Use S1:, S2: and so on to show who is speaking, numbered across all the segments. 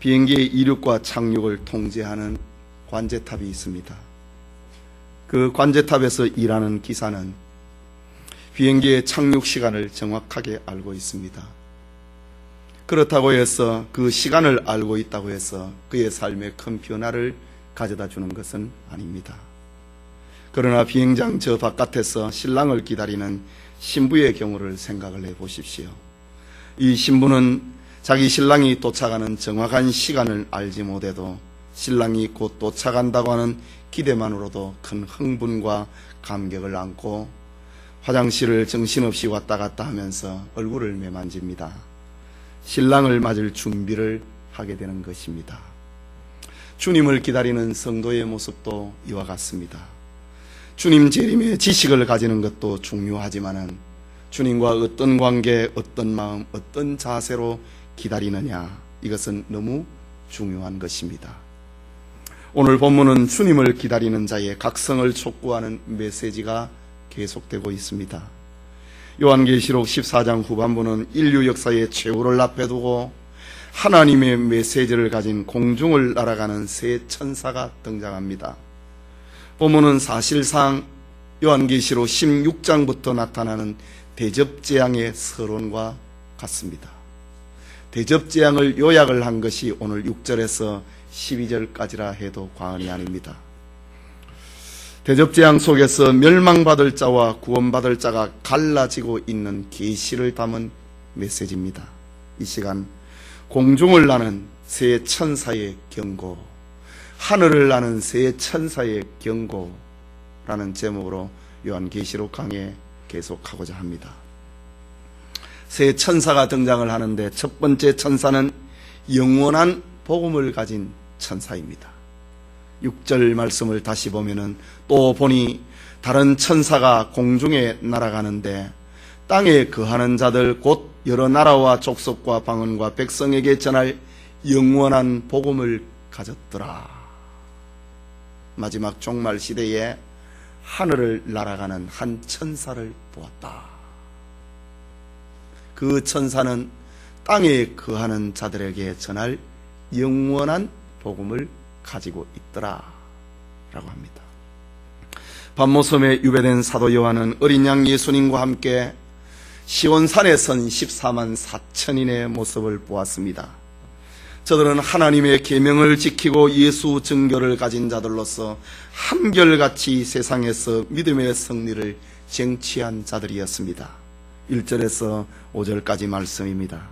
S1: 비행기의 이륙과 착륙을 통제하는 관제탑이 있습니다. 그 관제탑에서 일하는 기사는 비행기의 착륙 시간을 정확하게 알고 있습니다. 그렇다고 해서 그 시간을 알고 있다고 해서 그의 삶에 큰 변화를 가져다 주는 것은 아닙니다. 그러나 비행장 저 바깥에서 신랑을 기다리는 신부의 경우를 생각을 해보십시오. 이 신부는 자기 신랑이 도착하는 정확한 시간을 알지 못해도 신랑이 곧 도착한다고 하는 기대만으로도 큰 흥분과 감격을 안고 화장실을 정신없이 왔다 갔다 하면서 얼굴을 매만집니다. 신랑을 맞을 준비를 하게 되는 것입니다. 주님을 기다리는 성도의 모습도 이와 같습니다. 주님 재림의 지식을 가지는 것도 중요하지만은 주님과 어떤 관계, 어떤 마음, 어떤 자세로 기다리느냐, 이것은 너무 중요한 것입니다. 오늘 본문은 주님을 기다리는 자의 각성을 촉구하는 메시지가 계속되고 있습니다. 요한계시록 14장 후반부는 인류 역사의 최후를 앞에 두고 하나님의 메시지를 가진 공중을 날아가는 새 천사가 등장합니다. 본문은 사실상 요한계시록 16장부터 나타나는 대접재앙의 서론과 같습니다. 대접재앙을 요약을 한 것이 오늘 6절에서 12절까지라 해도 과언이 아닙니다. 대접재앙 속에서 멸망받을 자와 구원받을 자가 갈라지고 있는 계시를 담은 메시지입니다. 이 시간 공중을 나는 새 천사의 경고, 하늘을 나는 새 천사의 경고라는 제목으로 요한계시록 강해 계속하고자 합니다. 새 천사가 등장을 하는데 첫 번째 천사는 영원한 복음을 가진 천사입니다. 6절 말씀을 다시 보면은 또 보니 다른 천사가 공중에 날아가는데 땅에 거하는 자들 곧 여러 나라와 족속과 방언과 백성에게 전할 영원한 복음을 가졌더라. 마지막 종말 시대에 하늘을 날아가는 한 천사를 보았다. 그 천사는 땅에 거하는 자들에게 전할 영원한 복음을 가지고 있더라 라고 합니다. 반모섬에 유배된 사도 요한은 어린 양 예수님과 함께 시온산에 선 14만 4천인의 모습을 보았습니다. 저들은 하나님의 계명을 지키고 예수 증거를 가진 자들로서 한결같이 세상에서 믿음의 승리를 쟁취한 자들이었습니다. 1절에서 5절까지 말씀입니다.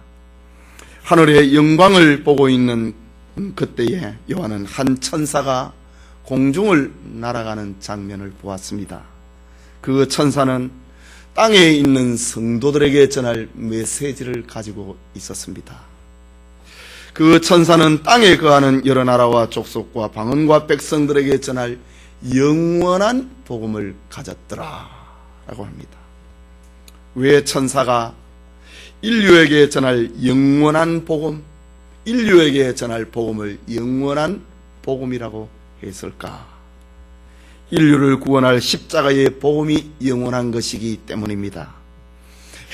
S1: 하늘의 영광을 보고 있는 그때에 요한은 한 천사가 공중을 날아가는 장면을 보았습니다. 그 천사는 땅에 있는 성도들에게 전할 메시지를 가지고 있었습니다. 그 천사는 땅에 거하는 여러 나라와 족속과 방언과 백성들에게 전할 영원한 복음을 가졌더라 라고 합니다. 왜 천사가 인류에게 전할 영원한 복음, 인류에게 전할 복음을 영원한 복음이라고 했을까? 인류를 구원할 십자가의 복음이 영원한 것이기 때문입니다.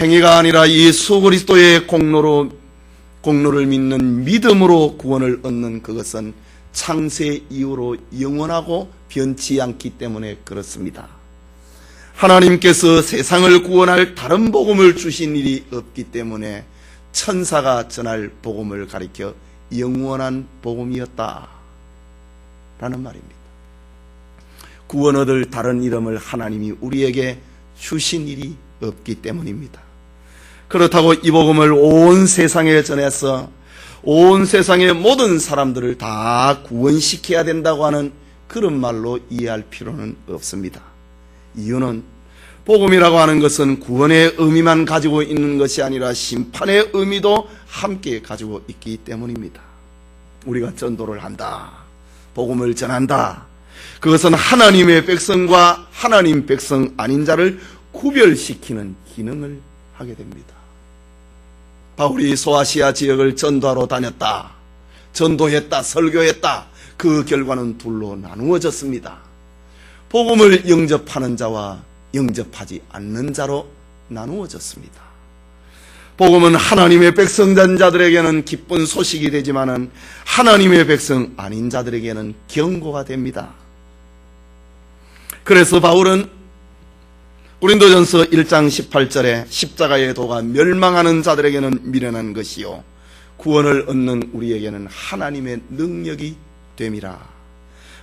S1: 행위가 아니라 예수 그리스도의 공로를 믿는 믿음으로 구원을 얻는 그것은 창세 이후로 영원하고 변치 않기 때문에 그렇습니다. 하나님께서 세상을 구원할 다른 복음을 주신 일이 없기 때문에 천사가 전할 복음을 가리켜 영원한 복음이었다 라는 말입니다. 구원 얻을 다른 이름을 하나님이 우리에게 주신 일이 없기 때문입니다. 그렇다고 이 복음을 온 세상에 전해서 온 세상의 모든 사람들을 다 구원시켜야 된다고 하는 그런 말로 이해할 필요는 없습니다. 이유는 복음이라고 하는 것은 구원의 의미만 가지고 있는 것이 아니라 심판의 의미도 함께 가지고 있기 때문입니다. 우리가 전도를 한다, 복음을 전한다, 그것은 하나님의 백성과 하나님 백성 아닌 자를 구별시키는 기능을 하게 됩니다. 바울이 소아시아 지역을 전도하러 다녔다, 전도했다, 설교했다. 그 결과는 둘로 나누어졌습니다. 복음을 영접하는 자와 영접하지 않는 자로 나누어졌습니다. 복음은 하나님의 백성된 자들에게는 기쁜 소식이 되지만은 하나님의 백성 아닌 자들에게는 경고가 됩니다. 그래서 바울은 고린도전서 1장 18절에 십자가의 도가 멸망하는 자들에게는 미련한 것이요 구원을 얻는 우리에게는 하나님의 능력이 됨이라.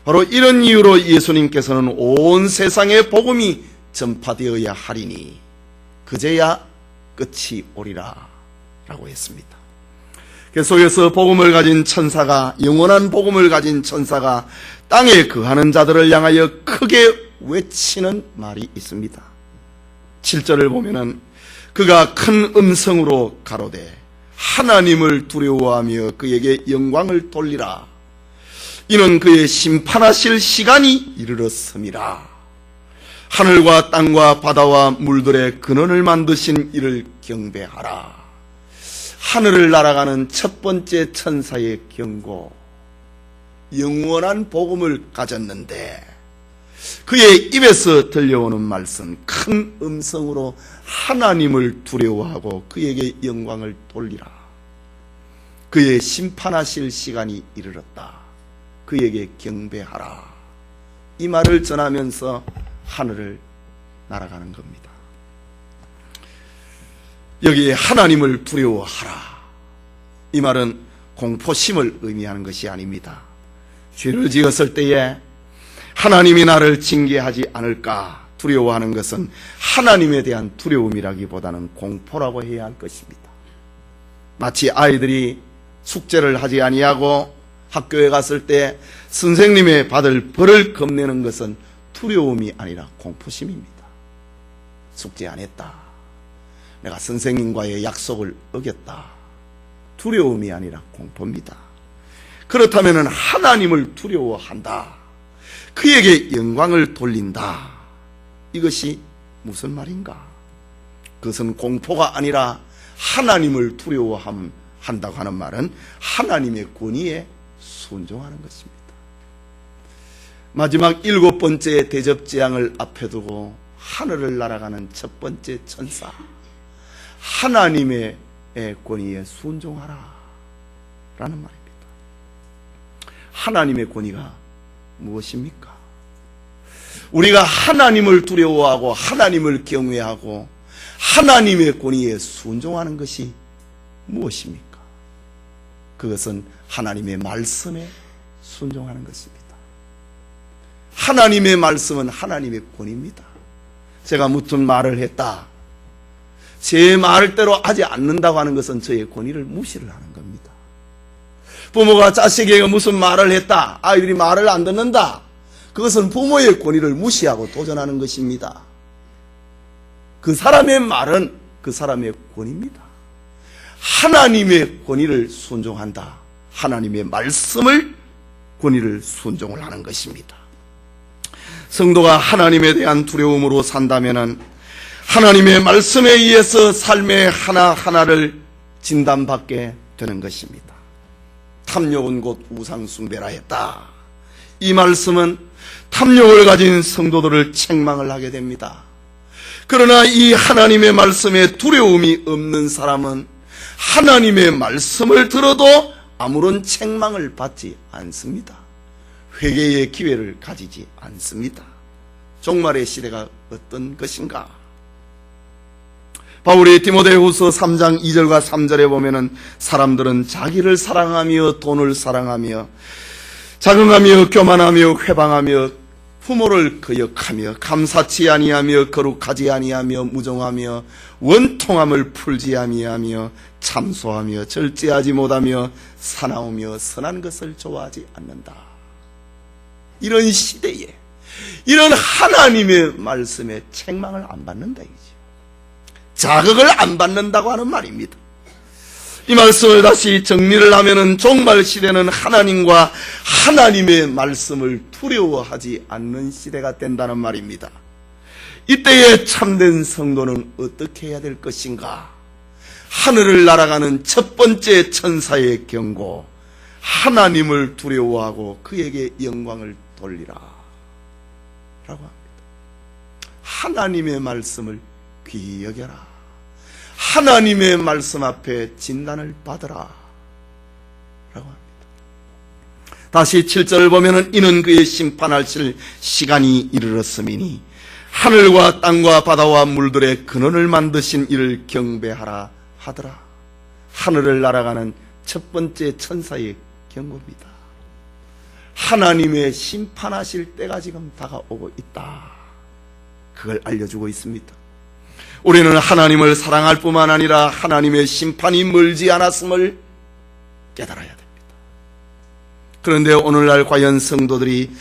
S1: 바로 이런 이유로 예수님께서는 온 세상에 복음이 전파되어야 하리니 그제야 끝이 오리라 라고 했습니다. 계속해서 복음을 가진 천사가, 영원한 복음을 가진 천사가 땅에 거하는 자들을 향하여 크게 외치는 말이 있습니다. 7절을 보면은 그가 큰 음성으로 가로되 하나님을 두려워하며 그에게 영광을 돌리라. 이는 그의 심판하실 시간이 이르렀음이라. 하늘과 땅과 바다와 물들의 근원을 만드신 이를 경배하라. 하늘을 날아가는 첫 번째 천사의 경고, 영원한 복음을 가졌는데 그의 입에서 들려오는 말씀, 큰 음성으로 하나님을 두려워하고 그에게 영광을 돌리라. 그의 심판하실 시간이 이르렀다. 그에게 경배하라. 이 말을 전하면서 하늘을 날아가는 겁니다. 여기에 하나님을 두려워하라. 이 말은 공포심을 의미하는 것이 아닙니다. 죄를 지었을 때에 하나님이 나를 징계하지 않을까 두려워하는 것은 하나님에 대한 두려움이라기보다는 공포라고 해야 할 것입니다. 마치 아이들이 숙제를 하지 아니하고 학교에 갔을 때 선생님의 받을 벌을 겁내는 것은 두려움이 아니라 공포심입니다. 숙제 안 했다. 내가 선생님과의 약속을 어겼다. 두려움이 아니라 공포입니다. 그렇다면 하나님을 두려워한다. 그에게 영광을 돌린다. 이것이 무슨 말인가? 그것은 공포가 아니라 하나님을 두려워한다고 하는 말은 하나님의 권위에 순종하는 것입니다. 마지막 7번째 대접재앙을 앞에 두고 하늘을 날아가는 첫 번째 천사, 하나님의 권위에 순종하라 라는 말입니다. 하나님의 권위가 무엇입니까? 우리가 하나님을 두려워하고 하나님을 경외하고 하나님의 권위에 순종하는 것이 무엇입니까? 그것은 하나님의 말씀에 순종하는 것입니다. 하나님의 말씀은 하나님의 권위입니다. 제가 무슨 말을 했다, 제 말대로 하지 않는다고 하는 것은 저의 권위를 무시를 하는 겁니다. 부모가 자식에게 무슨 말을 했다, 아이들이 말을 안 듣는다, 그것은 부모의 권위를 무시하고 도전하는 것입니다. 그 사람의 말은 그 사람의 권위입니다. 하나님의 권위를 순종한다. 하나님의 말씀을 권위를 순종을 하는 것입니다. 성도가 하나님에 대한 두려움으로 산다면은 하나님의 말씀에 의해서 삶의 하나하나를 진단받게 되는 것입니다. 탐욕은 곧 우상숭배라 했다. 이 말씀은 탐욕을 가진 성도들을 책망을 하게 됩니다. 그러나 이 하나님의 말씀에 두려움이 없는 사람은 하나님의 말씀을 들어도 아무런 책망을 받지 않습니다. 회개의 기회를 가지지 않습니다. 종말의 시대가 어떤 것인가? 바울이 디모데후서 3장 2절과 3절에 보면은 사람들은 자기를 사랑하며 돈을 사랑하며 자긍하며 교만하며 회방하며 부모를 거역하며 감사치 아니하며 거룩하지 아니하며 무정하며 원통함을 풀지 아니하며 참소하며 절제하지 못하며 사나우며 선한 것을 좋아하지 않는다. 이런 시대에 이런 하나님의 말씀에 책망을 안 받는다 이죠. 자극을 안 받는다고 하는 말입니다. 이 말씀을 다시 정리를 하면은 종말 시대는 하나님과 하나님의 말씀을 두려워하지 않는 시대가 된다는 말입니다. 이때에 참된 성도는 어떻게 해야 될 것인가? 하늘을 날아가는 첫 번째 천사의 경고, 하나님을 두려워하고 그에게 영광을 돌리라 라고 합니다. 하나님의 말씀을 귀히 여겨라. 하나님의 말씀 앞에 진단을 받으라 라고 합니다. 다시 7절을 보면은 이는 그의 심판하실 시간이 이르렀음이니 하늘과 땅과 바다와 물들의 근원을 만드신 이를 경배하라 하더라. 하늘을 날아가는 첫 번째 천사의 경고입니다. 하나님의 심판하실 때가 지금 다가오고 있다. 그걸 알려주고 있습니다. 우리는 하나님을 사랑할 뿐만 아니라 하나님의 심판이 멀지 않았음을 깨달아야 됩니다. 그런데 오늘날 과연 성도들이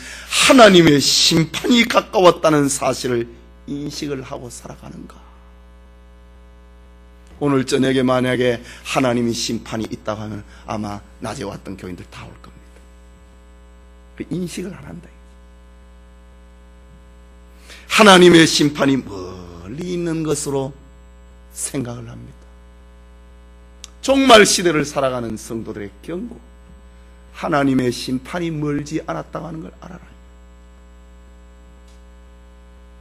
S1: 하나님의 심판이 가까웠다는 사실을 인식을 하고 살아가는가? 오늘 저녁에 만약에 하나님의 심판이 있다고 하면 아마 낮에 왔던 교인들 다 올 겁니다. 그 인식을 안 한다. 하나님의 심판이 멀리 있는 것으로 생각을 합니다. 종말 시대를 살아가는 성도들의 경고, 하나님의 심판이 멀지 않았다고 하는 걸 알아라.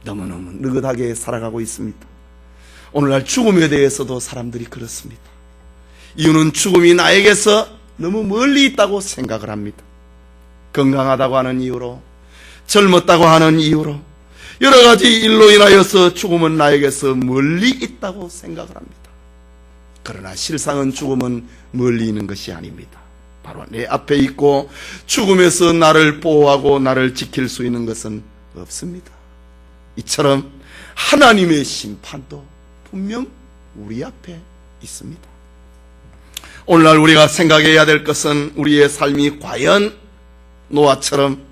S1: 너무너무 느긋하게 살아가고 있습니다. 오늘날 죽음에 대해서도 사람들이 그렇습니다. 이유는 죽음이 나에게서 너무 멀리 있다고 생각을 합니다. 건강하다고 하는 이유로, 젊었다고 하는 이유로, 여러 가지 일로 인하여서 죽음은 나에게서 멀리 있다고 생각을 합니다. 그러나 실상은 죽음은 멀리 있는 것이 아닙니다. 바로 내 앞에 있고 죽음에서 나를 보호하고 나를 지킬 수 있는 것은 없습니다. 이처럼 하나님의 심판도 분명 우리 앞에 있습니다. 오늘날 우리가 생각해야 될 것은 우리의 삶이 과연 노아처럼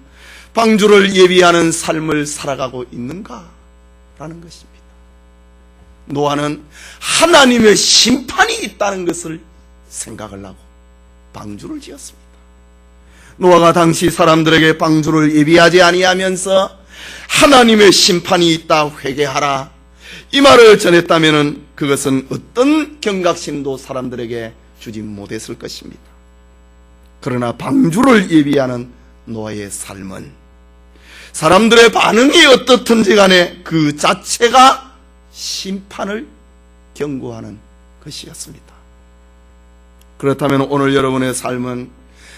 S1: 방주를 예비하는 삶을 살아가고 있는가라는 것입니다. 노아는 하나님의 심판이 있다는 것을 생각을 하고 방주를 지었습니다. 노아가 당시 사람들에게 방주를 예비하지 아니하면서 하나님의 심판이 있다 회개하라 이 말을 전했다면 그것은 어떤 경각심도 사람들에게 주지 못했을 것입니다. 그러나 방주를 예비하는 노아의 삶은 사람들의 반응이 어떻든지 간에 그 자체가 심판을 경고하는 것이었습니다. 그렇다면 오늘 여러분의 삶은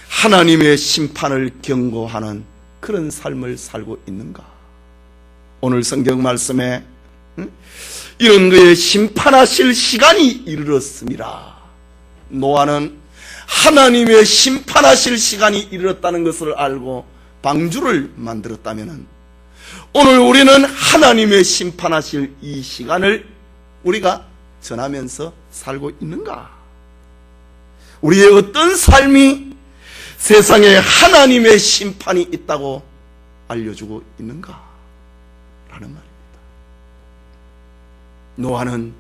S1: 하나님의 심판을 경고하는 그런 삶을 살고 있는가? 오늘 성경 말씀에 이런 그의 심판하실 시간이 이르렀습니다. 노아는 하나님의 심판하실 시간이 이르렀다는 것을 알고 방주를 만들었다면 오늘 우리는 하나님의 심판하실 이 시간을 우리가 전하면서 살고 있는가? 우리의 어떤 삶이 세상에 하나님의 심판이 있다고 알려주고 있는가? 라는 말입니다. 노아는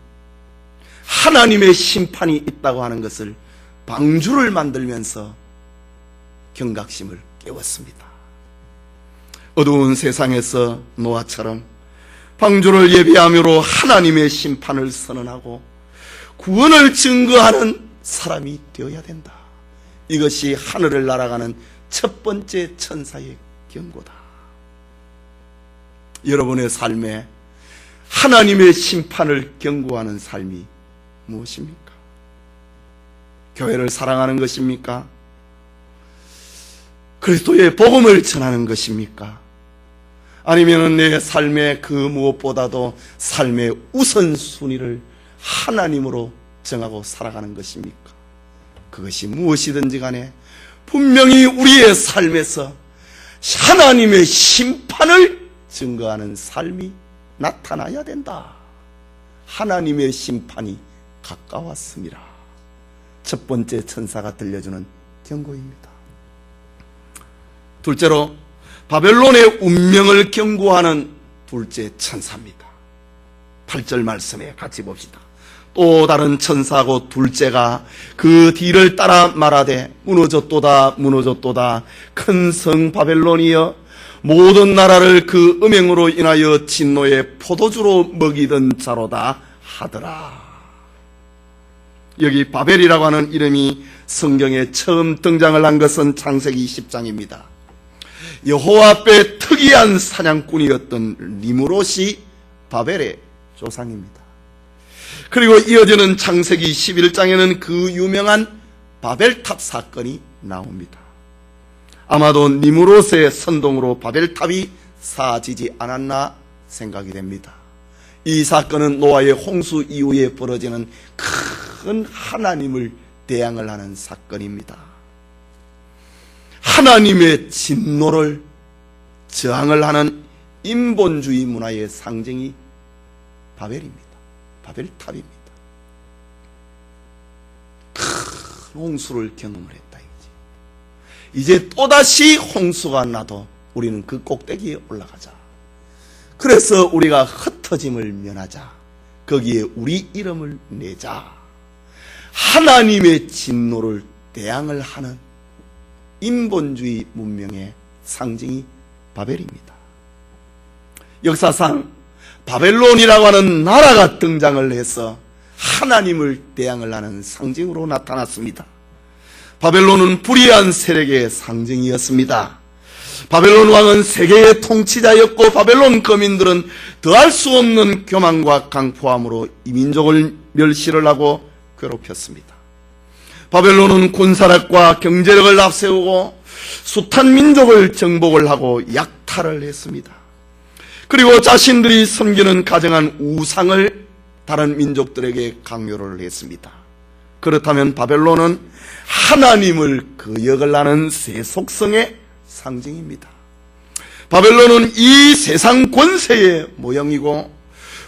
S1: 하나님의 심판이 있다고 하는 것을 방주를 만들면서 경각심을 깨웠습니다. 어두운 세상에서 노아처럼 방주를 예비함으로 하나님의 심판을 선언하고 구원을 증거하는 사람이 되어야 된다. 이것이 하늘을 날아가는 첫 번째 천사의 경고다. 여러분의 삶에 하나님의 심판을 경고하는 삶이 무엇입니까? 교회를 사랑하는 것입니까? 그리스도의 복음을 전하는 것입니까? 아니면 내 삶의 그 무엇보다도 삶의 우선순위를 하나님으로 정하고 살아가는 것입니까? 그것이 무엇이든지 간에 분명히 우리의 삶에서 하나님의 심판을 증거하는 삶이 나타나야 된다. 하나님의 심판이 가까웠습니다. 첫 번째 천사가 들려주는 경고입니다. 둘째로 바벨론의 운명을 경고하는 둘째 천사입니다. 8절 말씀에 같이 봅시다. 또 다른 천사고 둘째가 그 뒤를 따라 말하되 무너졌도다 무너졌도다 큰 성 바벨론이여 모든 나라를 그 음행으로 인하여 진노의 포도주로 먹이던 자로다 하더라. 여기 바벨이라고 하는 이름이 성경에 처음 등장을 한 것은 창세기 10장입니다. 여호와 앞에 특이한 사냥꾼이었던 니므롯이 바벨의 조상입니다. 그리고 이어지는 창세기 11장에는 그 유명한 바벨탑 사건이 나옵니다. 아마도 니무롯의 선동으로 바벨탑이 쌓아지지 않았나 생각이 됩니다. 이 사건은 노아의 홍수 이후에 벌어지는 큰 하나님을 대항을 하는 사건입니다. 하나님의 진노를 저항을 하는 인본주의 문화의 상징이 바벨입니다. 바벨탑입니다. 큰 홍수를 경험을 했다 이제 또다시 홍수가 나도 우리는 그 꼭대기에 올라가자. 그래서 우리가 흩어짐을 면하자. 거기에 우리 이름을 내자. 하나님의 진노를 대항을 하는 인본주의 문명의 상징이 바벨입니다. 역사상 바벨론이라고 하는 나라가 등장을 해서 하나님을 대항을 하는 상징으로 나타났습니다. 바벨론은 불의한 세력의 상징이었습니다. 바벨론 왕은 세계의 통치자였고 바벨론 거민들은 더할 수 없는 교만과 강포함으로 이민족을 멸시를 하고 괴롭혔습니다. 바벨론은 군사력과 경제력을 앞세우고 숱한 민족을 정복을 하고 약탈을 했습니다. 그리고 자신들이 섬기는 가정한 우상을 다른 민족들에게 강요를 했습니다. 그렇다면 바벨론은 하나님을 거역을 하는 세속성의 상징입니다. 바벨론은 이 세상 권세의 모형이고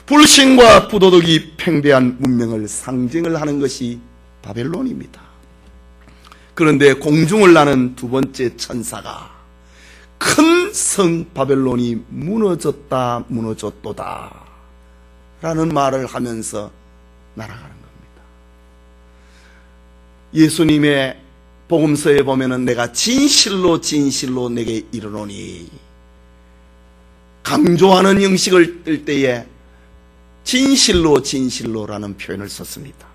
S1: 불신과 부도덕이 팽배한 문명을 상징을 하는 것이 바벨론입니다. 그런데 공중을 나는 두 번째 천사가 큰 성 바벨론이 무너졌다 무너졌도다 라는 말을 하면서 날아가는 겁니다. 예수님의 복음서에 보면은 내가 진실로 진실로 내게 이르노니 강조하는 형식을 뜰 때에 진실로 진실로라는 표현을 썼습니다.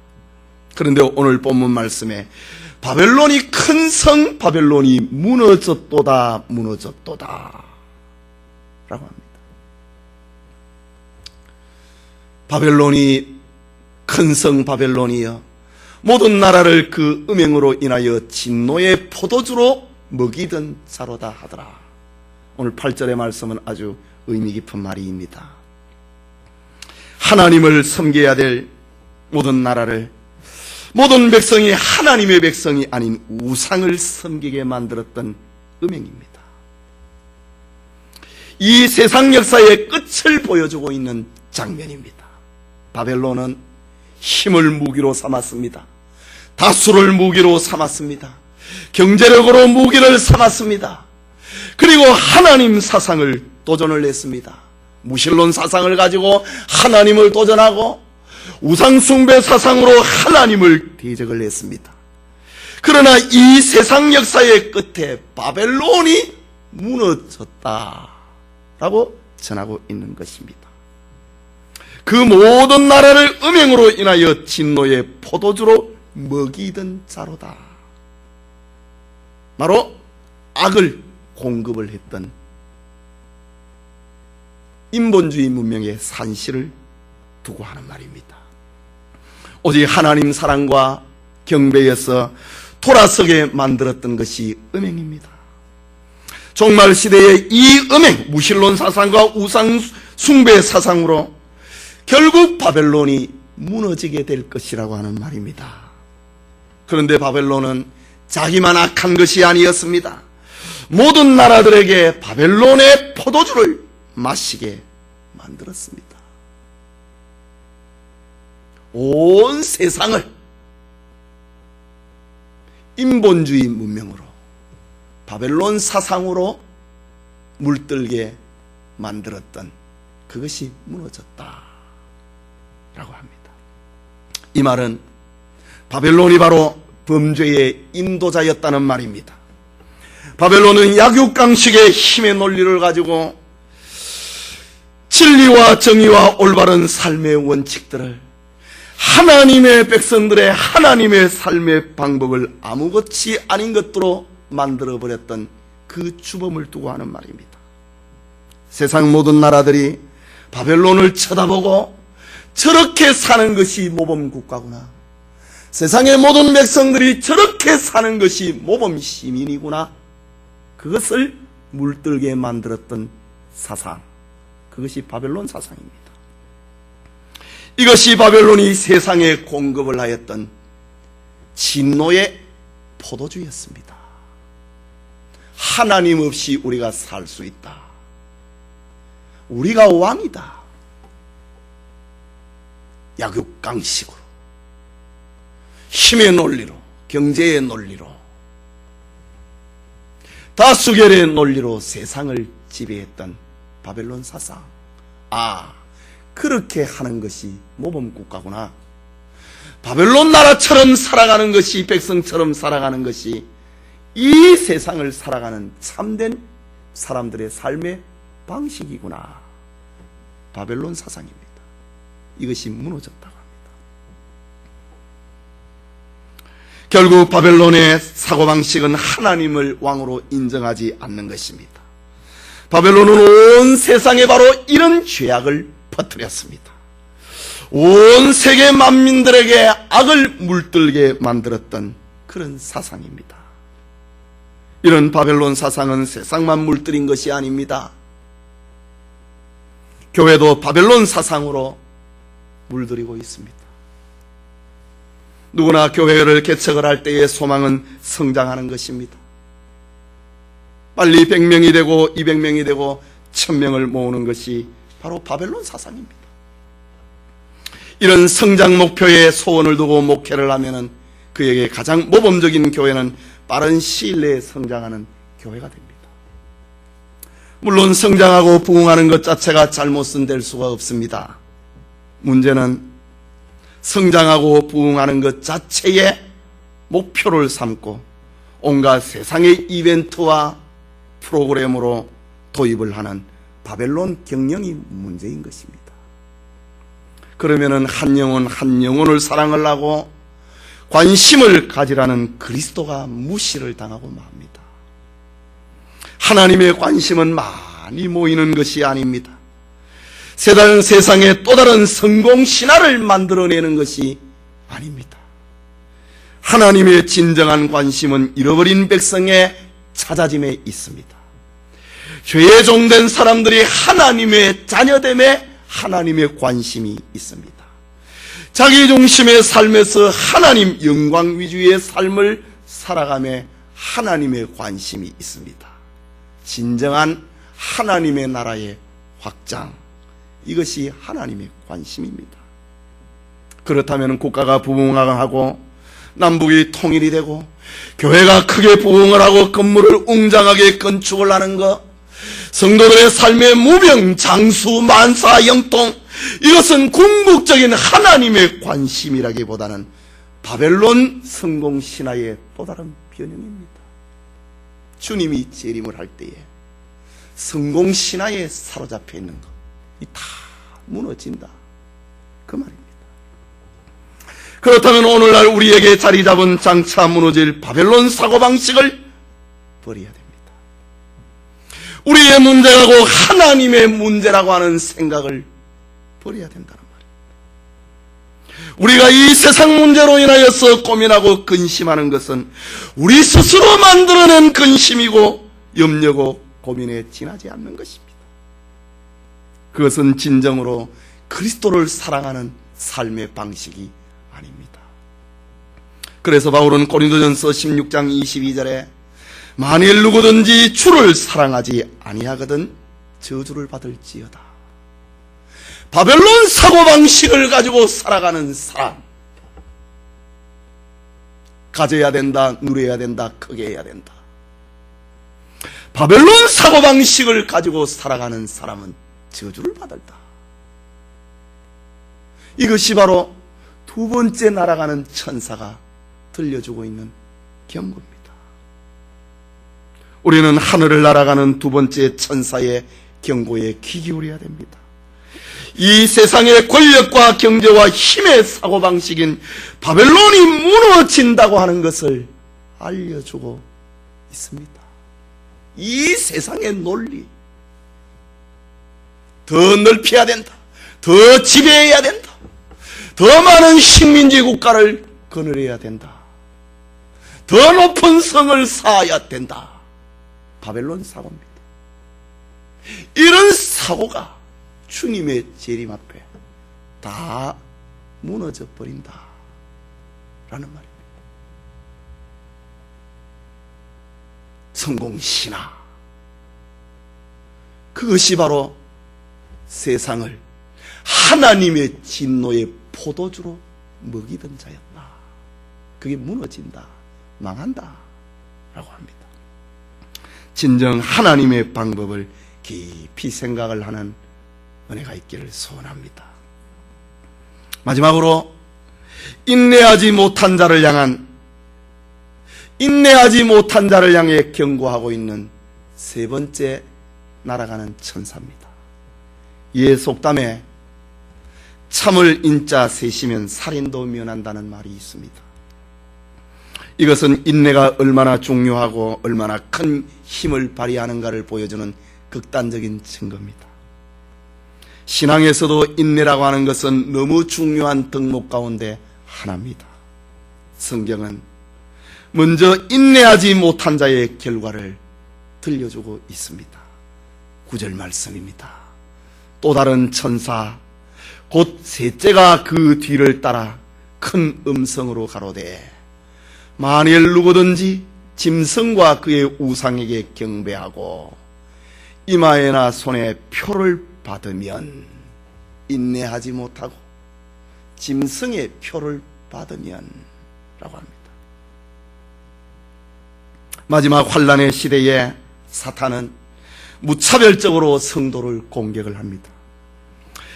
S1: 그런데 오늘 본문 말씀에 바벨론이 큰 성 바벨론이 무너졌도다 무너졌도다 라고 합니다. 바벨론이 큰 성 바벨론이여 모든 나라를 그 음행으로 인하여 진노의 포도주로 먹이던 자로다 하더라. 오늘 8절의 말씀은 아주 의미 깊은 말입니다. 하나님을 섬겨야 될 모든 나라를 모든 백성이 하나님의 백성이 아닌 우상을 섬기게 만들었던 음행입니다. 이 세상 역사의 끝을 보여주고 있는 장면입니다. 바벨론은 힘을 무기로 삼았습니다. 다수를 무기로 삼았습니다. 경제력으로 무기를 삼았습니다. 그리고 하나님 사상을 도전을 했습니다. 무신론 사상을 가지고 하나님을 도전하고 우상숭배 사상으로 하나님을 대적을 했습니다. 그러나 이 세상 역사의 끝에 바벨론이 무너졌다라고 전하고 있는 것입니다. 그 모든 나라를 음행으로 인하여 진노의 포도주로 먹이던 자로다. 바로 악을 공급을 했던 인본주의 문명의 산실을 두고 하는 말입니다. 오직 하나님 사랑과 경배에서 돌아서게 만들었던 것이 음행입니다. 종말 시대의 이 음행, 무신론 사상과 우상 숭배 사상으로 결국 바벨론이 무너지게 될 것이라고 하는 말입니다. 그런데 바벨론은 자기만 악한 것이 아니었습니다. 모든 나라들에게 바벨론의 포도주를 마시게 만들었습니다. 온 세상을 인본주의 문명으로 바벨론 사상으로 물들게 만들었던 그것이 무너졌다라고 합니다. 이 말은 바벨론이 바로 범죄의 인도자였다는 말입니다. 바벨론은 약육강식의 힘의 논리를 가지고 진리와 정의와 올바른 삶의 원칙들을 하나님의 백성들의 하나님의 삶의 방법을 아무것이 아닌 것으로 만들어버렸던 그 주범을 두고 하는 말입니다. 세상 모든 나라들이 바벨론을 쳐다보고 저렇게 사는 것이 모범국가구나. 세상의 모든 백성들이 저렇게 사는 것이 모범시민이구나. 그것을 물들게 만들었던 사상, 그것이 바벨론 사상입니다. 이것이 바벨론이 세상에 공급을 하였던 진노의 포도주였습니다. 하나님 없이 우리가 살 수 있다. 우리가 왕이다. 약육강식으로, 힘의 논리로, 경제의 논리로, 다수결의 논리로 세상을 지배했던 바벨론 사상. 그렇게 하는 것이 모범국가구나. 바벨론 나라처럼 살아가는 것이, 백성처럼 살아가는 것이 이 세상을 살아가는 참된 사람들의 삶의 방식이구나. 바벨론 사상입니다. 이것이 무너졌다고 합니다. 결국 바벨론의 사고방식은 하나님을 왕으로 인정하지 않는 것입니다. 바벨론은 온 세상에 바로 이런 죄악을 퍼뜨렸습니다. 온 세계 만민들에게 악을 물들게 만들었던 그런 사상입니다. 이런 바벨론 사상은 세상만 물들인 것이 아닙니다. 교회도 바벨론 사상으로 물들이고 있습니다. 누구나 교회를 개척을 할 때의 소망은 성장하는 것입니다. 빨리 100명이 되고 200명이 되고 1000명을 모으는 것이 바로 바벨론 사상입니다. 이런 성장 목표에 소원을 두고 목회를 하면은 그에게 가장 모범적인 교회는 빠른 시일 내에 성장하는 교회가 됩니다. 물론 성장하고 부흥하는 것 자체가 잘못은 될 수가 없습니다. 문제는 성장하고 부흥하는 것 자체에 목표를 삼고 온갖 세상의 이벤트와 프로그램으로 도입을 하는 바벨론 경영이 문제인 것입니다. 그러면은 한 영혼을 사랑을 하고 관심을 가지라는 그리스도가 무시를 당하고 맙니다. 하나님의 관심은 많이 모이는 것이 아닙니다. 세상에 또 다른 성공 신화를 만들어내는 것이 아닙니다. 하나님의 진정한 관심은 잃어버린 백성의 찾아짐에 있습니다. 죄에 종된 사람들이 하나님의 자녀됨에 하나님의 관심이 있습니다. 자기 중심의 삶에서 하나님 영광 위주의 삶을 살아가며 하나님의 관심이 있습니다. 진정한 하나님의 나라의 확장, 이것이 하나님의 관심입니다. 그렇다면 국가가 부흥하고 남북이 통일이 되고 교회가 크게 부흥을 하고 건물을 웅장하게 건축을 하는 것, 성도들의 삶의 무병, 장수, 만사, 영통, 이것은 궁극적인 하나님의 관심이라기보다는 바벨론 성공 신화의 또 다른 변형입니다. 주님이 재림을 할 때에 성공 신화에 사로잡혀 있는 것, 이 다 무너진다, 그 말입니다. 그렇다면 오늘날 우리에게 자리 잡은 장차 무너질 바벨론 사고방식을 버려야 됩니다. 우리의 문제라고 하나님의 문제라고 하는 생각을 버려야 된다는 말입니다. 우리가 이 세상 문제로 인하여서 고민하고 근심하는 것은 우리 스스로 만들어낸 근심이고 염려고 고민에 지나지 않는 것입니다. 그것은 진정으로 그리스도를 사랑하는 삶의 방식이 아닙니다. 그래서 바울은 고린도전서 16장 22절에 만일 누구든지 주를 사랑하지 아니하거든 저주를 받을지어다. 바벨론 사고방식을 가지고 살아가는 사람, 가져야 된다, 누려야 된다, 크게 해야 된다. 바벨론 사고방식을 가지고 살아가는 사람은 저주를 받을다. 이것이 바로 두 번째 날아가는 천사가 들려주고 있는 경고입니다. 우리는 하늘을 날아가는 두 번째 천사의 경고에 귀 기울여야 됩니다. 이 세상의 권력과 경제와 힘의 사고방식인 바벨론이 무너진다고 하는 것을 알려주고 있습니다. 이 세상의 논리, 더 넓혀야 된다, 더 지배해야 된다, 더 많은 식민지 국가를 거느려야 된다. 더 높은 성을 쌓아야 된다. 바벨론 사고입니다. 이런 사고가 주님의 재림 앞에 다 무너져 버린다 라는 말입니다. 성공신화, 그것이 바로 세상을 하나님의 진노의 포도주로 먹이던 자였다. 그게 무너진다, 망한다 라고 합니다. 진정 하나님의 방법을 깊이 생각을 하는 은혜가 있기를 소원합니다. 마지막으로 인내하지 못한 자를 향해 경고하고 있는 세 번째 날아가는 천사입니다. 이에 속담에 참을 인자 셋이면 살인도 면한다는 말이 있습니다. 이것은 인내가 얼마나 중요하고 얼마나 큰 힘을 발휘하는가를 보여주는 극단적인 증거입니다. 신앙에서도 인내라고 하는 것은 너무 중요한 덕목 가운데 하나입니다. 성경은 먼저 인내하지 못한 자의 결과를 들려주고 있습니다. 9절 말씀입니다. 또 다른 천사 곧 셋째가 그 뒤를 따라 큰 음성으로 가로되 만일 누구든지 짐승과 그의 우상에게 경배하고 이마에나 손에 표를 받으면, 인내하지 못하고 짐승의 표를 받으면 라고 합니다. 마지막 환란의 시대에 사탄은 무차별적으로 성도를 공격을 합니다.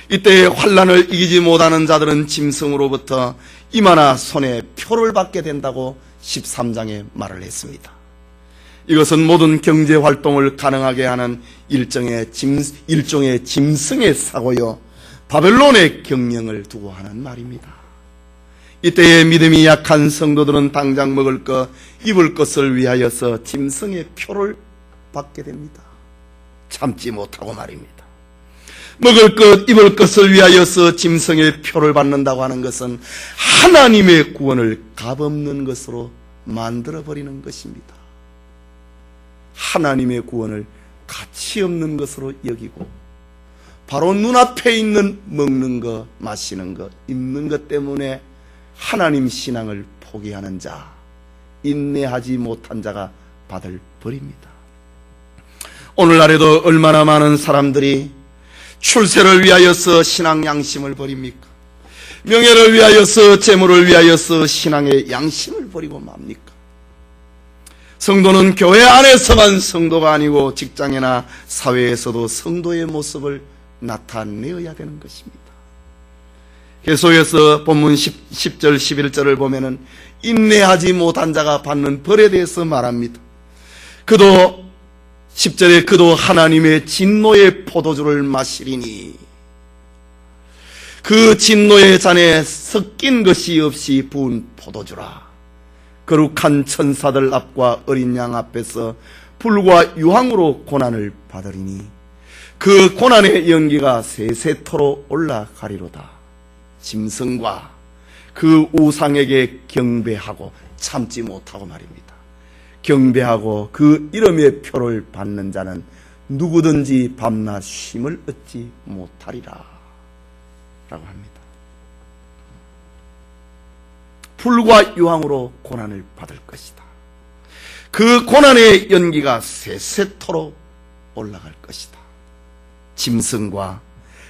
S1: 이때 환란을 이기지 못하는 자들은 짐승으로부터 이마나 손에 표를 받게 된다고 13장에 말을 했습니다. 이것은 모든 경제활동을 가능하게 하는 일종의 짐승의 사고요, 바벨론의 경영을 두고 하는 말입니다. 이때의 믿음이 약한 성도들은 당장 먹을 것, 입을 것을 위하여서 짐승의 표를 받게 됩니다. 참지 못하고 말입니다. 먹을 것, 입을 것을 위하여서 짐승의 표를 받는다고 하는 것은 하나님의 구원을 값없는 것으로 만들어버리는 것입니다. 하나님의 구원을 가치없는 것으로 여기고 바로 눈앞에 있는 먹는 것, 마시는 것, 입는 것 때문에 하나님 신앙을 포기하는 자, 인내하지 못한 자가 받을 벌입니다. 오늘날에도 얼마나 많은 사람들이 출세를 위하여서 신앙 양심을 버립니까? 명예를 위하여서, 재물을 위하여서 신앙의 양심을 버리고 맙니까? 성도는 교회 안에서만 성도가 아니고 직장이나 사회에서도 성도의 모습을 나타내어야 되는 것입니다. 계속해서 본문 10절 11절을 보면은 인내하지 못한 자가 받는 벌에 대해서 말합니다. 그도 10절에 그도 하나님의 진노의 포도주를 마시리니 그 진노의 잔에 섞인 것이 없이 부은 포도주라. 거룩한 천사들 앞과 어린 양 앞에서 불과 유황으로 고난을 받으리니 그 고난의 연기가 세세토록 올라가리로다. 짐승과 그 우상에게 경배하고 참지 못하고 말입니다. 경배하고 그 이름의 표를 받는 자는 누구든지 밤낮 쉼을 얻지 못하리라 라고 합니다. 불과 유황으로 고난을 받을 것이다. 그 고난의 연기가 세세토록 올라갈 것이다. 짐승과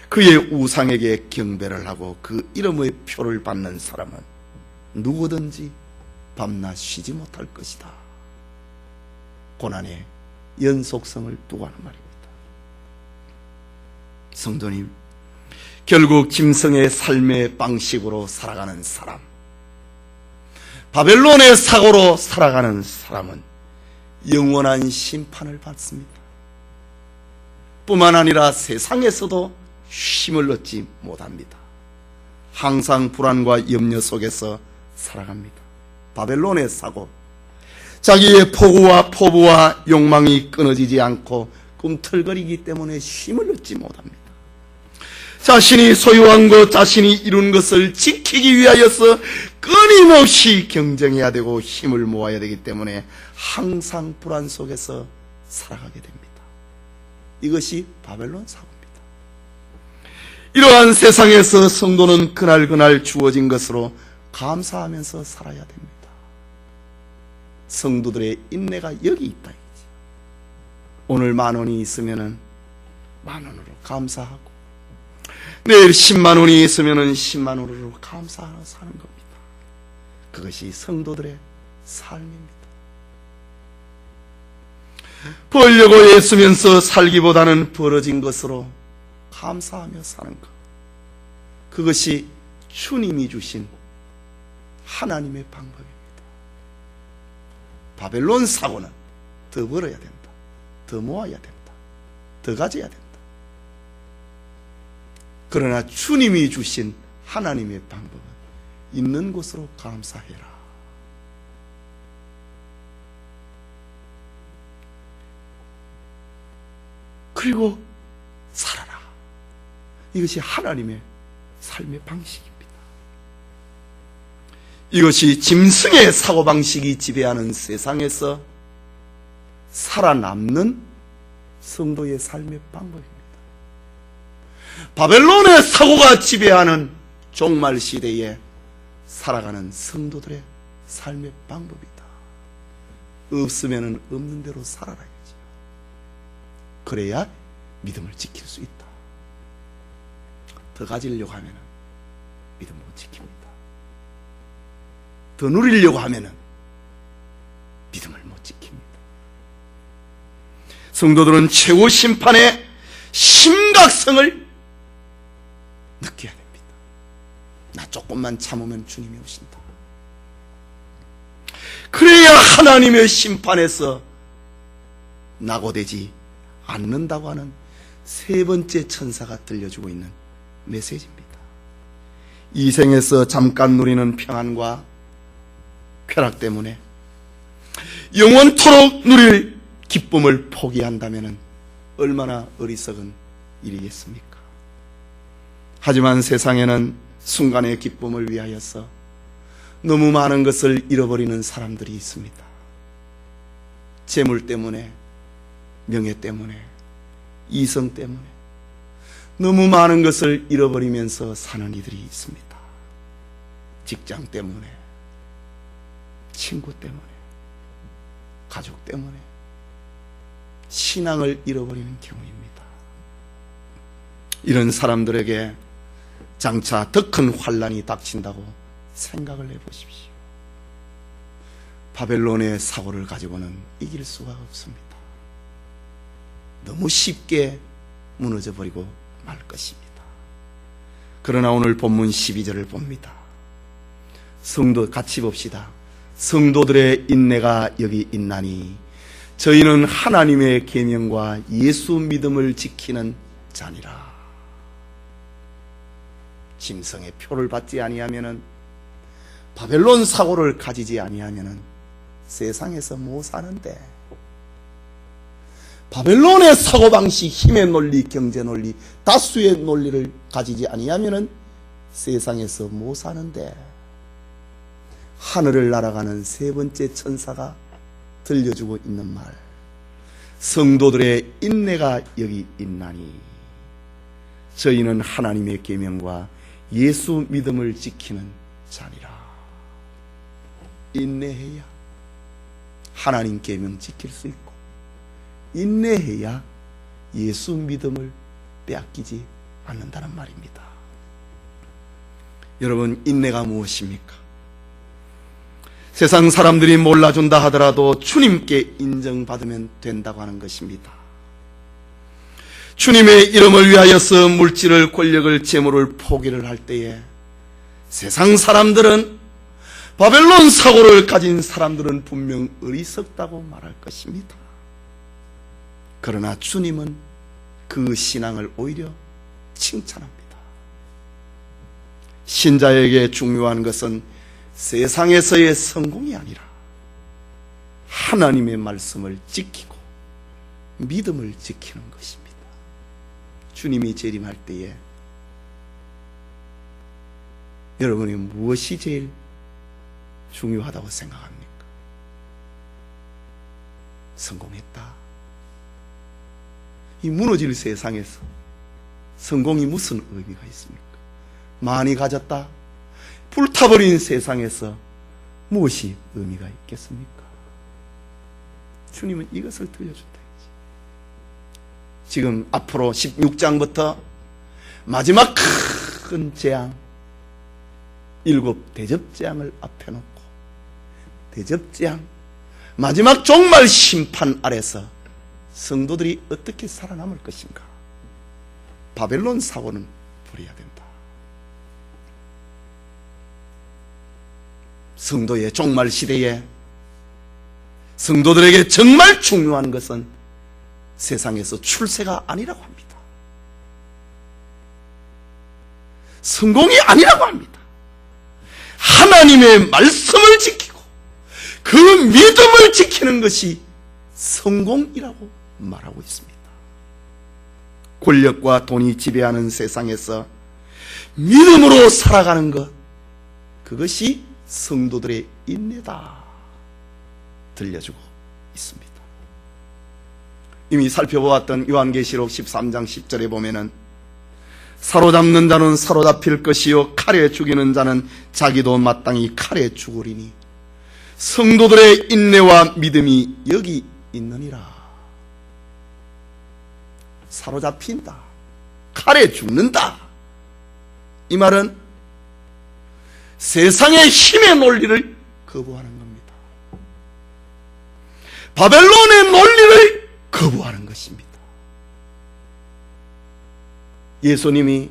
S1: 그의 우상에게 경배를 하고 그 이름의 표를 받는 사람은 누구든지 밤낮 쉬지 못할 것이다. 고난의 연속성을 두고 하는 말입니다. 성도님, 결국 짐승의 삶의 방식으로 살아가는 사람, 바벨론의 사고로 살아가는 사람은 영원한 심판을 받습니다. 뿐만 아니라 세상에서도 쉼을 얻지 못합니다. 항상 불안과 염려 속에서 살아갑니다. 바벨론의 사고, 자기의 포부와 욕망이 끊어지지 않고 꿈틀거리기 때문에 쉼을 얻지 못합니다. 자신이 소유한 것, 자신이 이룬 것을 지키기 위하여서 끊임없이 경쟁해야 되고 힘을 모아야 되기 때문에 항상 불안 속에서 살아가게 됩니다. 이것이 바벨론 사고입니다. 이러한 세상에서 성도는 그날그날 주어진 것으로 감사하면서 살아야 됩니다. 성도들의 인내가 여기 있다. 오늘 10,000원이 있으면 10,000원으로 감사하고, 내일 100,000원이 있으면 100,000원으로 감사하며 사는 겁니다. 그것이 성도들의 삶입니다. 벌려고 애쓰면서 살기보다는 벌어진 것으로 감사하며 사는 것, 그것이 주님이 주신 하나님의 방법입니다. 바벨론 사고는 더 벌어야 된다, 더 모아야 된다, 더 가져야 된다. 그러나 주님이 주신 하나님의 방법은 있는 곳으로 감사해라. 그리고 살아라. 이것이 하나님의 삶의 방식입니다. 이것이 짐승의 사고방식이 지배하는 세상에서 살아남는 성도의 삶의 방법입니다. 바벨론의 사고가 지배하는 종말 시대에 살아가는 성도들의 삶의 방법이다. 없으면 없는 대로 살아라야지. 그래야 믿음을 지킬 수 있다. 더 가지려고 하면 믿음 못 지킵니다. 더 누리려고 하면 믿음을 못 지킵니다. 성도들은 최후 심판의 심각성을 느껴야 됩니다. 나 조금만 참으면 주님이 오신다. 그래야 하나님의 심판에서 낙오되지 않는다고 하는 세 번째 천사가 들려주고 있는 메시지입니다. 이 생에서 잠깐 누리는 평안과 쾌락 때문에 영원토록 누릴 기쁨을 포기한다면 얼마나 어리석은 일이겠습니까? 하지만 세상에는 순간의 기쁨을 위하여서 너무 많은 것을 잃어버리는 사람들이 있습니다. 재물 때문에, 명예 때문에, 이성 때문에 너무 많은 것을 잃어버리면서 사는 이들이 있습니다. 직장 때문에, 친구 때문에, 가족 때문에 신앙을 잃어버리는 경우입니다. 이런 사람들에게 장차 더 큰 환난이 닥친다고 생각을 해보십시오. 바벨론의 사고를 가지고는 이길 수가 없습니다. 너무 쉽게 무너져버리고 말 것입니다. 그러나 오늘 본문 12절을 봅니다. 성도 같이 봅시다. 성도들의 인내가 여기 있나니 저희는 하나님의 계명과 예수 믿음을 지키는 자니라. 짐승의 표를 받지 아니하면은, 바벨론 사고를 가지지 아니하면은 세상에서 못 사는데, 바벨론의 사고방식, 힘의 논리, 경제 논리, 다수의 논리를 가지지 아니하면은 세상에서 못 사는데, 하늘을 날아가는 세 번째 천사가 들려주고 있는 말, 성도들의 인내가 여기 있나니 저희는 하나님의 계명과 예수 믿음을 지키는 자니라. 인내해야 하나님 계명 지킬 수 있고, 인내해야 예수 믿음을 빼앗기지 않는다는 말입니다. 여러분, 인내가 무엇입니까? 세상 사람들이 몰라준다 하더라도 주님께 인정받으면 된다고 하는 것입니다. 주님의 이름을 위하여서 물질을, 권력을, 재물을 포기를 할 때에 세상 사람들은, 바벨론 사고를 가진 사람들은 분명 어리석다고 말할 것입니다. 그러나 주님은 그 신앙을 오히려 칭찬합니다. 신자에게 중요한 것은 세상에서의 성공이 아니라 하나님의 말씀을 지키고 믿음을 지키는 것입니다. 주님이 재림할 때에 여러분이 무엇이 제일 중요하다고 생각합니까? 성공했다. 이 무너질 세상에서 성공이 무슨 의미가 있습니까? 많이 가졌다. 불타버린 세상에서 무엇이 의미가 있겠습니까? 주님은 이것을 들려준다. 지금 앞으로 16장부터 마지막 큰 재앙, 7 대접재앙을 앞에 놓고 대접재앙, 마지막 종말 심판 아래서 성도들이 어떻게 살아남을 것인가? 바벨론 사고는 버려야 된다. 성도의 종말 시대에 성도들에게 정말 중요한 것은 세상에서 출세가 아니라고 합니다. 성공이 아니라고 합니다. 하나님의 말씀을 지키고 그 믿음을 지키는 것이 성공이라고 말하고 있습니다. 권력과 돈이 지배하는 세상에서 믿음으로 살아가는 것, 그것이 성도들의 인내다 들려주고 있습니다. 이미 살펴보았던 요한계시록 13장 10절에 보면은 사로잡는 자는 사로잡힐 것이요 칼에 죽이는 자는 자기도 마땅히 칼에 죽으리니 성도들의 인내와 믿음이 여기 있느니라. 사로잡힌다, 칼에 죽는다, 이 말은 세상의 힘의 논리를 거부하는 겁니다. 바벨론의 논리를 거부하는 것입니다. 예수님이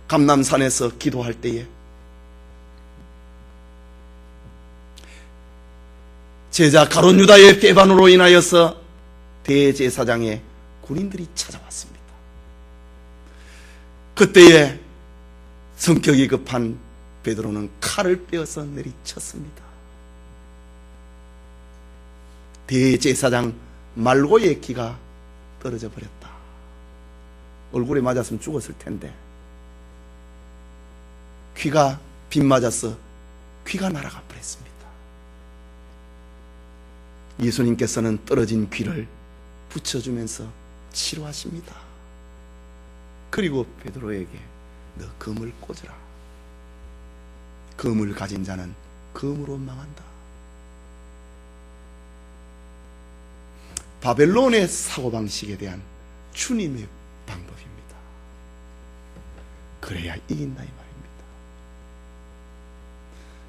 S1: 감람산에서 기도할 때에 제자 가룟 유다의 배반으로 인하여서 대제사장의 군인들이 찾아왔습니다. 그때에 성격이 급한 베드로는 칼을 빼어서 내리쳤습니다. 대제사장 말고의 기가 떨어져 버렸다. 얼굴에 맞았으면 죽었을 텐데 귀가 빗 맞아서 귀가 날아가 버렸습니다. 예수님께서는 떨어진 귀를 붙여주면서 치료하십니다. 그리고 베드로에게 너 검을 꽂으라. 검을 가진 자는 검으로 망한다. 바벨론의 사고방식에 대한 주님의 방법입니다. 그래야 이긴다 이 말입니다.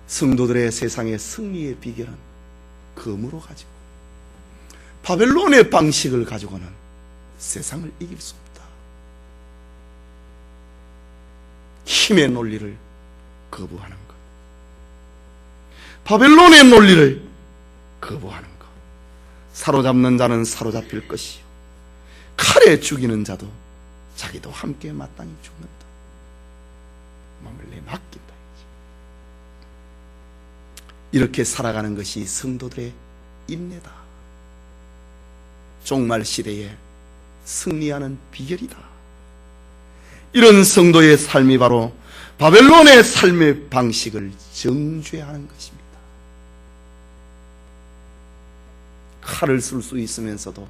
S1: 성도들의 세상의 승리의 비결은 검으로 가지고 바벨론의 방식을 가지고는 세상을 이길 수 없다. 힘의 논리를 거부하는 것, 바벨론의 논리를 거부하는 것. 사로잡는 자는 사로잡힐 것이요 칼에 죽이는 자도 자기도 함께 마땅히 죽는다. 몸을 내 맡긴다. 이렇게 살아가는 것이 성도들의 인내다. 종말 시대에 승리하는 비결이다. 이런 성도의 삶이 바로 바벨론의 삶의 방식을 정죄하는 것입니다. 칼을 쓸 수 있으면서도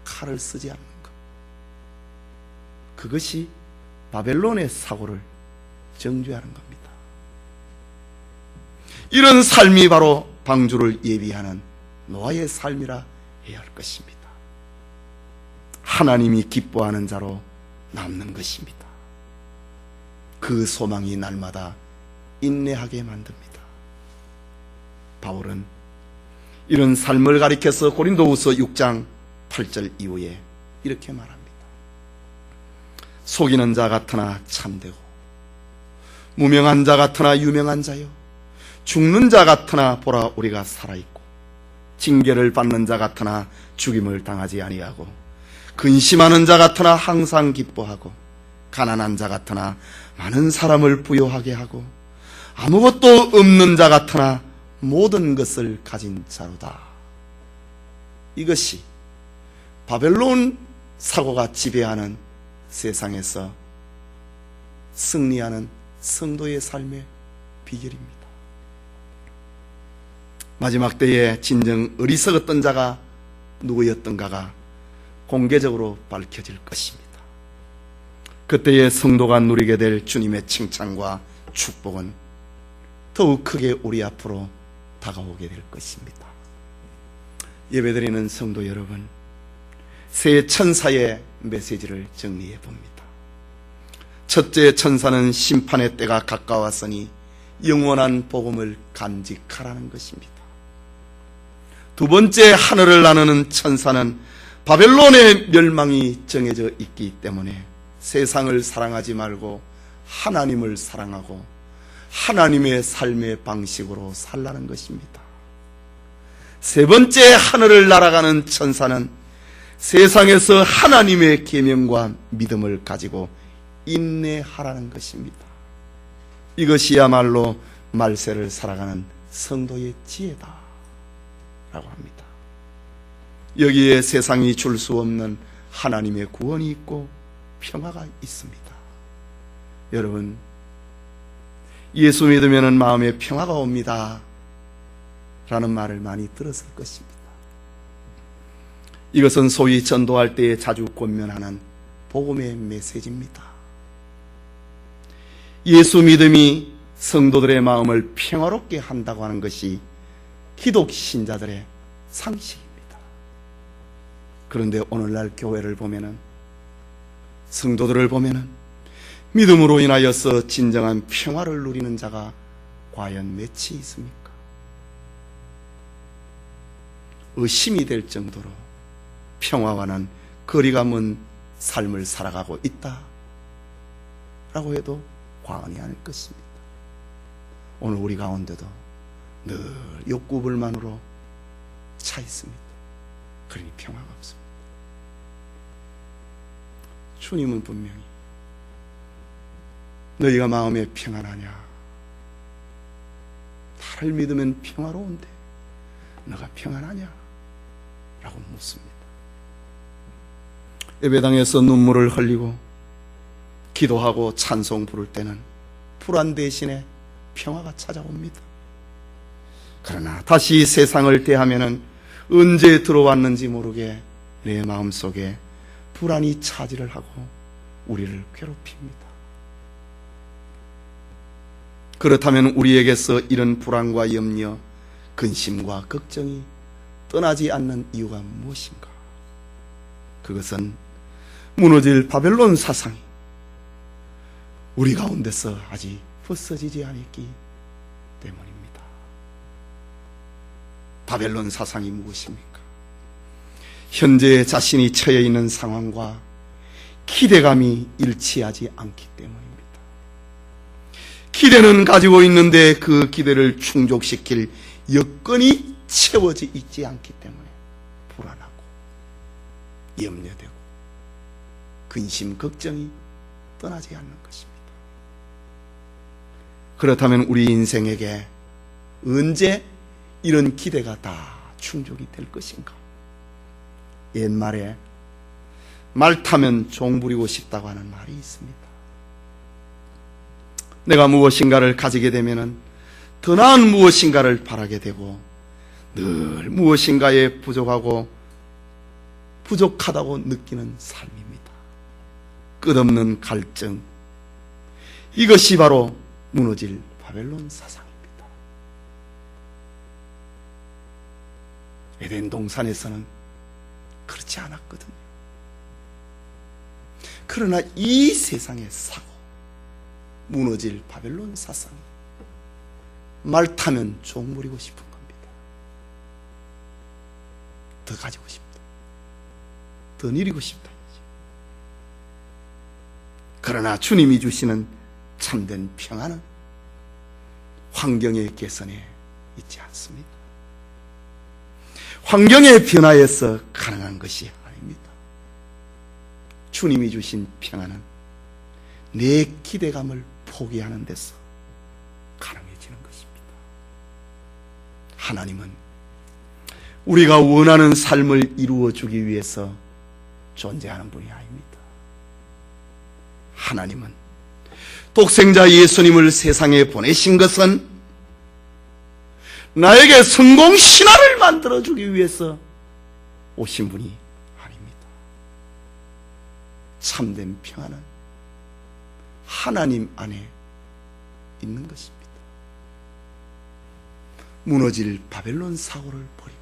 S1: 칼을 쓰지 않는 것, 그것이 바벨론의 사고를 정죄하는 겁니다. 이런 삶이 바로 방주를 예비하는 노아의 삶이라 해야 할 것입니다. 하나님이 기뻐하는 자로 남는 것입니다. 그 소망이 날마다 인내하게 만듭니다. 바울은 이런 삶을 가리켜서 고린도후서 6장 8절 이후에 이렇게 말합니다. 속이는 자 같으나 참되고 무명한 자 같으나 유명한 자요 죽는 자 같으나 보라 우리가 살아있고 징계를 받는 자 같으나 죽임을 당하지 아니하고 근심하는 자 같으나 항상 기뻐하고 가난한 자 같으나 많은 사람을 부요하게 하고 아무것도 없는 자 같으나 모든 것을 가진 자로다. 이것이 바벨론 사고가 지배하는 세상에서 승리하는 성도의 삶의 비결입니다. 마지막 때에 진정 어리석었던 자가 누구였던가가 공개적으로 밝혀질 것입니다. 그때의 성도가 누리게 될 주님의 칭찬과 축복은 더욱 크게 우리 앞으로 다가오게 될 것입니다. 예배드리는 성도 여러분, 새 천사의 메시지를 정리해 봅니다. 첫째 천사는 심판의 때가 가까웠으니 영원한 복음을 간직하라는 것입니다. 두 번째 하늘을 나누는 천사는 바벨론의 멸망이 정해져 있기 때문에 세상을 사랑하지 말고 하나님을 사랑하고 하나님의 삶의 방식으로 살라는 것입니다. 세 번째 하늘을 날아가는 천사는 세상에서 하나님의 계명과 믿음을 가지고 인내하라는 것입니다. 이것이야말로 말세를 살아가는 성도의 지혜다 라고 합니다. 여기에 세상이 줄 수 없는 하나님의 구원이 있고 평화가 있습니다. 여러분, 예수 믿으면 마음에 평화가 옵니다 라는 말을 많이 들었을 것입니다. 이것은 소위 전도할 때에 자주 권면하는 복음의 메시지입니다. 예수 믿음이 성도들의 마음을 평화롭게 한다고 하는 것이 기독 신자들의 상식입니다. 그런데 오늘날 교회를 보면은, 성도들을 보면은 믿음으로 인하여서 진정한 평화를 누리는 자가 과연 몇이 있습니까? 의심이 될 정도로 평화와는 거리가 먼 삶을 살아가고 있다라고 해도 과언이 아닐 것입니다. 오늘 우리 가운데도 늘 욕구불만으로 차 있습니다. 그러니 평화가 없습니다. 주님은 분명히 너희가 마음에 평안하냐? 나를 믿으면 평화로운데 너가 평안하냐? 라고 묻습니다. 예배당에서 눈물을 흘리고 기도하고 찬송 부를 때는 불안 대신에 평화가 찾아옵니다. 그러나 다시 세상을 대하면은 언제 들어왔는지 모르게 내 마음속에 불안이 차지를 하고 우리를 괴롭힙니다. 그렇다면 우리에게서 이런 불안과 염려, 근심과 걱정이 떠나지 않는 이유가 무엇인가? 그것은 무너질 바벨론 사상이 우리 가운데서 아직 벗어지지 않았기 때문입니다. 바벨론 사상이 무엇입니까? 현재 자신이 처해 있는 상황과 기대감이 일치하지 않기 때문입니다. 기대는 가지고 있는데 그 기대를 충족시킬 여건이 채워져 있지 않기 때문에 불안하고 염려되고 근심, 걱정이 떠나지 않는 것입니다. 그렇다면 우리 인생에게 언제 이런 기대가 다 충족이 될 것인가? 옛말에 말 타면 종 부리고 싶다고 하는 말이 있습니다. 내가 무엇인가를 가지게 되면 더 나은 무엇인가를 바라게 되고 늘 무엇인가에 부족하다고 느끼는 삶입니다. 끝없는 갈증, 이것이 바로 무너질 바벨론 사상입니다. 에덴 동산에서는 그렇지 않았거든요. 그러나 이 세상의 사고, 무너질 바벨론 사상, 말 타면 종 부리고 싶은 겁니다. 더 가지고 싶다, 더 누리고 싶다. 그러나 주님이 주시는 참된 평안은 환경의 개선에 있지 않습니다. 환경의 변화에서 가능한 것이 아닙니다. 주님이 주신 평안은 내 기대감을 포기하는 데서 가능해지는 것입니다. 하나님은 우리가 원하는 삶을 이루어주기 위해서 존재하는 분이 아닙니다. 하나님은 독생자 예수님을 세상에 보내신 것은 나에게 성공 신화를 만들어주기 위해서 오신 분이 아닙니다. 참된 평안은 하나님 안에 있는 것입니다. 무너질 바벨론 사고를 버리고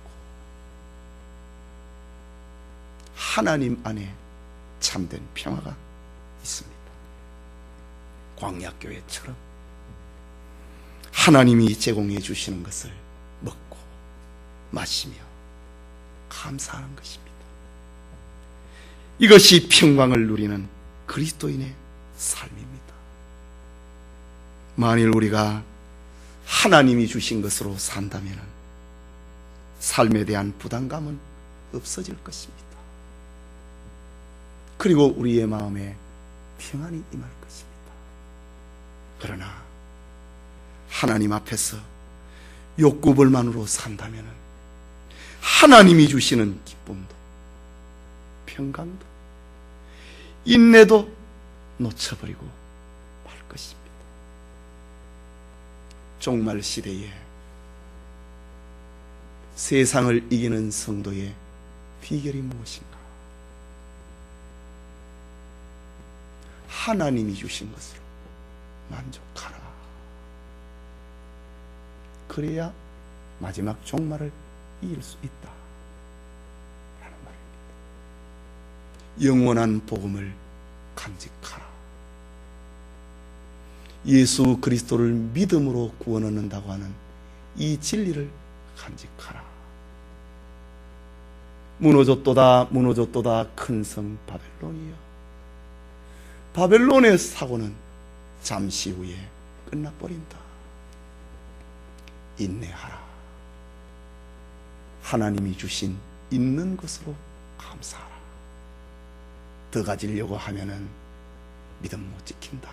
S1: 하나님 안에 참된 평화가 있습니다. 광야교회처럼 하나님이 제공해 주시는 것을 먹고 마시며 감사하는 것입니다. 이것이 평강을 누리는 그리스도인의 삶입니다. 만일 우리가 하나님이 주신 것으로 산다면 삶에 대한 부담감은 없어질 것입니다. 그리고 우리의 마음에 평안이 임할 것입니다. 그러나 하나님 앞에서 욕구불만으로 산다면 하나님이 주시는 기쁨도 평강도 인내도 놓쳐버리고 말 것입니다. 종말 시대에 세상을 이기는 성도의 비결이 무엇인가? 하나님이 주신 것으로 만족하라. 그래야 마지막 종말을 이길 수 있다 라는 말입니다. 영원한 복음을 간직하라. 예수 그리스도를 믿음으로 구원 얻는다고 하는 이 진리를 간직하라. 무너졌도다 무너졌도다 큰 성 바벨론이여. 바벨론의 사고는 잠시 후에 끝나버린다. 인내하라. 하나님이 주신 있는 것으로 감사하라. 더 가지려고 하면은 믿음 못 지킨다.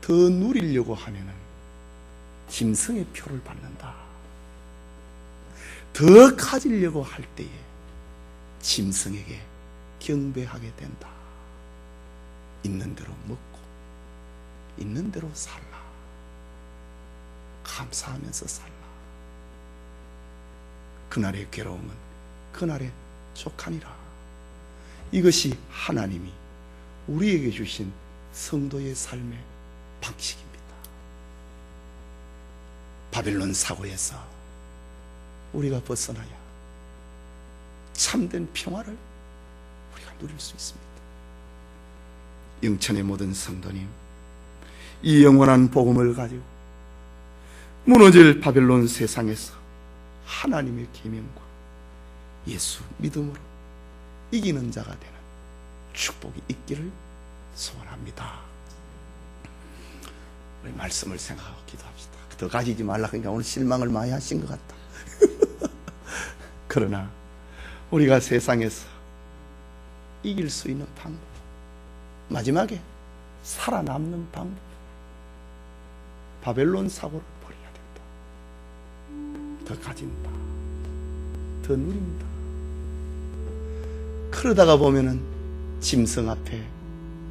S1: 더 누리려고 하면은 짐승의 표를 받는다. 더 가지려고 할 때에 짐승에게 경배하게 된다. 있는 대로 먹고 있는 대로 살라. 감사하면서 살라. 그날의 괴로움은 그날의 족하니라. 이것이 하나님이 우리에게 주신 성도의 삶의 방식입니다. 바벨론 사고에서 우리가 벗어나야 참된 평화를 우리가 누릴 수 있습니다. 영천의 모든 성도님, 이 영원한 복음을 가지고 무너질 바벨론 세상에서 하나님의 계명과 예수 믿음으로 이기는 자가 되는 축복이 있기를 소원합니다. 우리 말씀을 생각하고 기도합시다. 더 가지지 말라 그러니까 오늘 실망을 많이 하신 것 같다. 그러나 우리가 세상에서 이길 수 있는 방법, 마지막에 살아남는 방법, 바벨론 사고를 버려야 된다. 더 가진다. 더 누린다. 그러다가 보면은 짐승 앞에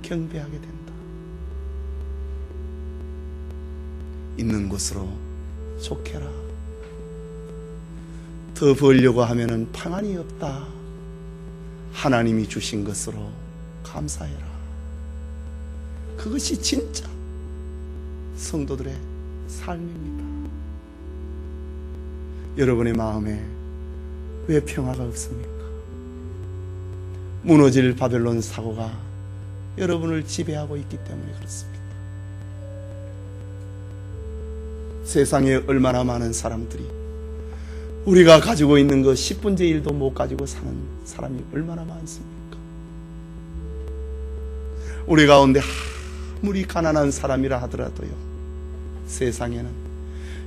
S1: 경배하게 된다. 있는 곳으로 족해라. 더 벌려고 하면은 평안이 없다. 하나님이 주신 것으로 감사해라. 그것이 진짜 성도들의 삶입니다. 여러분의 마음에 왜 평화가 없습니까? 무너질 바벨론 사고가 여러분을 지배하고 있기 때문에 그렇습니다. 세상에 얼마나 많은 사람들이 우리가 가지고 있는 것 10분의 1도 못 가지고 사는 사람이 얼마나 많습니까? 우리 가운데 아무리 가난한 사람이라 하더라도요, 세상에는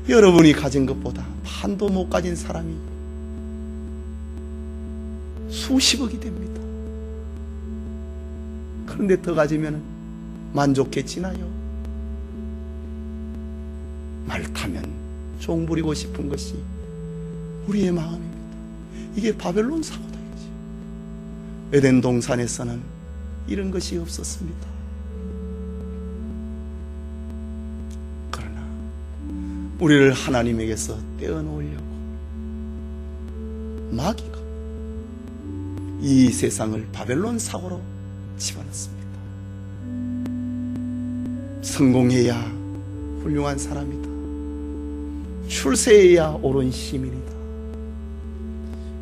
S1: 여러분이 가진 것보다 반도 못 가진 사람이 수십억이 됩니다. 그런데 더 가지면 만족해지나요? 말 타면 종 부리고 싶은 것이 우리의 마음입니다. 이게 바벨론 사고다 이거지. 에덴 동산에서는 이런 것이 없었습니다. 우리를 하나님에게서 떼어놓으려고 마귀가 이 세상을 바벨론 사고로 집어넣습니다. 성공해야 훌륭한 사람이다. 출세해야 옳은 시민이다.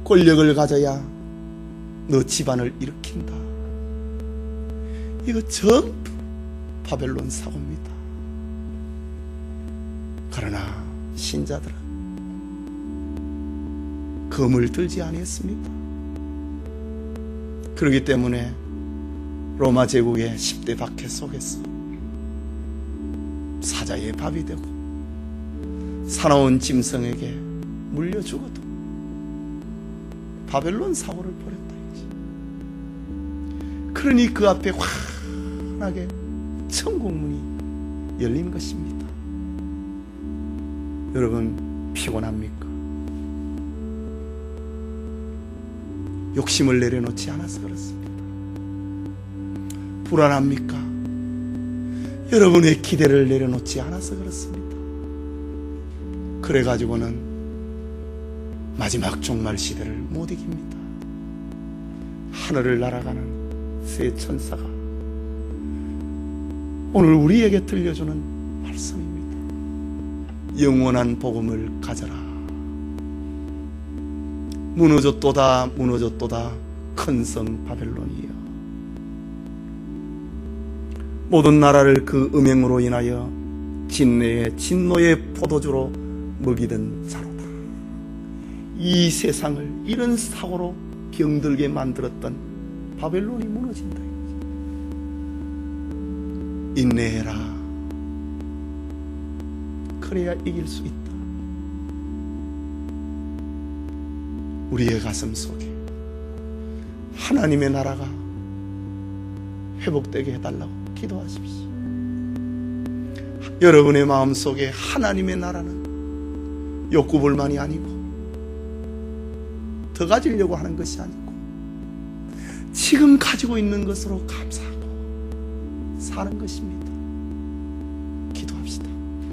S1: 권력을 가져야 너 집안을 일으킨다. 이거 전부 바벨론 사고입니다. 그러나 신자들은 검을 들지 아니했습니다. 그렇기 때문에 로마 제국의 10대 박해 속에서 사자의 밥이 되고 사나운 짐승에게 물려 죽어도 바벨론 사고를 벌였다. 그러니 그 앞에 환하게 천국문이 열린 것입니다. 여러분, 피곤합니까? 욕심을 내려놓지 않아서 그렇습니다. 불안합니까? 여러분의 기대를 내려놓지 않아서 그렇습니다. 그래가지고는 마지막 종말 시대를 못 이깁니다. 하늘을 날아가는 새 천사가 오늘 우리에게 들려주는 말씀입니다. 영원한 복음을 가져라. 무너졌도다 무너졌도다 큰 성 바벨론이여. 모든 나라를 그 음행으로 인하여 진내의 진노의 포도주로 먹이던 자로다. 이 세상을 이런 사고로 병들게 만들었던 바벨론이 무너진다. 인내해라. 그래야 이길 수 있다. 우리의 가슴 속에 하나님의 나라가 회복되게 해달라고 기도하십시오. 여러분의 마음 속에 하나님의 나라는 욕구불만이 아니고 더 가지려고 하는 것이 아니고 지금 가지고 있는 것으로 감사하고 사는 것입니다.